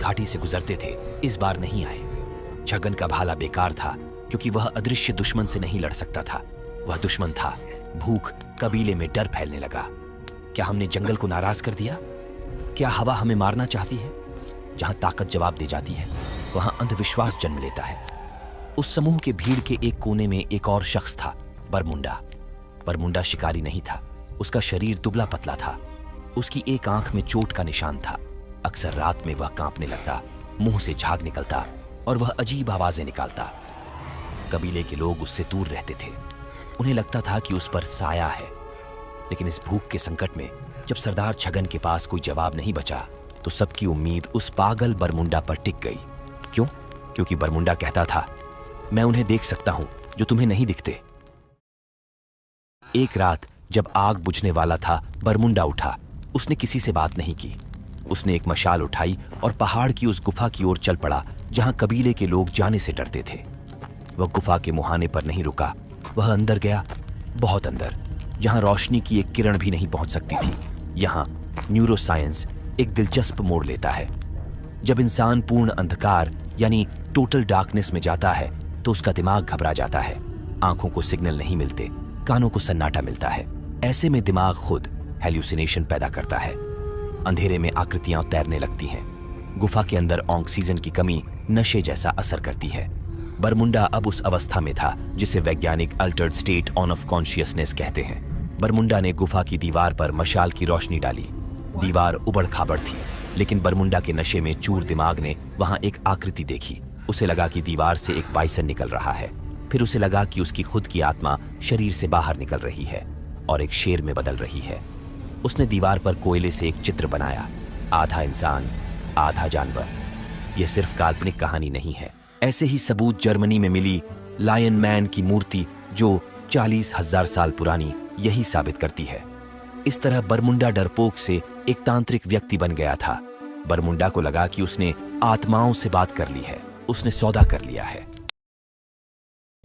घाटी से गुजरते थे इस बार नहीं आए। छगन का भाला बेकार था क्योंकि वह अदृश्य दुश्मन से नहीं लड़ सकता था। वह दुश्मन था भूख। कबीले में डर फैलने लगा। क्या हमने जंगल को नाराज कर दिया? क्या हवा हमें मारना चाहती है? जहां ताकत जवाब दे जाती है वहां अंधविश्वास जन्म लेता है। उस समूह के भीड़ के एक कोने में एक और शख्स था, बरमुंडा। बरमुंडा शिकारी नहीं था। उसका शरीर दुबला पतला था। उसकी एक आंख में चोट का निशान था। अक्सर रात में वह कांपने लगता, मुंह से झाग निकलता और वह अजीब आवाजें निकालता। कबीले के लोग उससे दूर रहते थे। उन्हें लगता था कि उस पर साया है। लेकिन इस भूख के संकट में जब सरदार छगन के पास कोई जवाब नहीं बचा तो सबकी उम्मीद उस पागल बरमुंडा पर टिक गई। क्यों? क्योंकि बरमुंडा कहता था, मैं उन्हें देख सकता हूं जो तुम्हें नहीं दिखते। एक रात जब आग बुझने वाला था, बरमुंडा उठा। उसने किसी से बात नहीं की। उसने एक मशाल उठाई और पहाड़ की उस गुफा की ओर चल पड़ा जहां कबीले के लोग जाने से डरते थे। वह गुफा के मुहाने पर नहीं रुका। वह अंदर गया, बहुत अंदर, जहां रोशनी की एक किरण भी नहीं पहुंच सकती थी। यहां न्यूरोसाइंस एक दिलचस्प मोड़ लेता है। जब इंसान पूर्ण अंधकार यानी टोटल डार्कनेस में जाता है तो उसका दिमाग घबरा जाता है। आंखों को सिग्नल नहीं मिलते, कानों को सन्नाटा मिलता है। ऐसे में दिमाग खुद हेल्यूसिनेशन पैदा करता है। अंधेरे में आकृतियां तैरने लगती हैं। गुफा के अंदर ऑक्सीजन की कमी नशे जैसा असर करती है। बरमुंडा अब उस अवस्था में था जिसे वैज्ञानिक Altered state on off consciousness कहते हैं। बरमुंडा ने गुफा की दीवार पर मशाल की रोशनी डाली। दीवार उबड़ खाबड़ थी, लेकिन बरमुंडा के नशे में चूर दिमाग ने वहां एक आकृति देखी। उसे लगा कि दीवार से एक बाइसन निकल रहा है। फिर उसे लगा कि उसकी खुद की आत्मा शरीर से बाहर निकल रही है और एक शेर में बदल रही है। उसने दीवार पर कोयले से एक चित्र बनाया, आधा इंसान आधा जानवर। यह सिर्फ काल्पनिक कहानी नहीं है। ऐसे ही सबूत जर्मनी में मिली लायन मैन की मूर्ति जो 40,000 साल पुरानी यही साबित करती है। इस तरह बरमुंडा डरपोक से एक तांत्रिक व्यक्ति बन गया था। बरमुंडा को लगा कि उसने आत्माओं से बात कर ली है, उसने सौदा कर लिया है।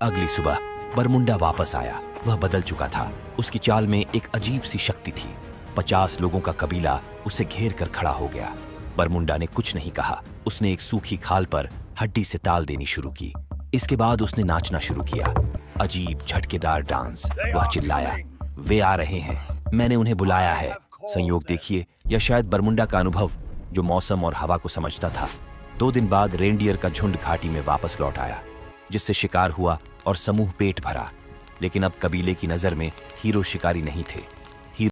अगली सुबह बरमुंडा वापस आया। वह बदल चुका था। उसकी चाल में एक अजीब सी शक्ति थी। 50 लोगों का कबीला उसे घेर कर खड़ा हो गया। बरमुंडा ने कुछ नहीं कहा। उसने एक सूखी खाल पर हड्डी से ताल देनी शुरू की। इसके बाद उसने नाचना शुरू किया, अजीब झटकेदार डांस। वह चिल्लाया, वे आ रहे हैं, मैंने उन्हें बुलाया है। संयोग देखिए, या शायद बरमुंडा का अनुभव जो मौसम और हवा को समझता था। 2 दिन बाद रेंडियर का झुंड घाटी में वापस लौट आया, जिससे शिकार हुआ और समूह पेट भरा। लेकिन अब कबीले की नजर में हीरो शिकारी नहीं थे,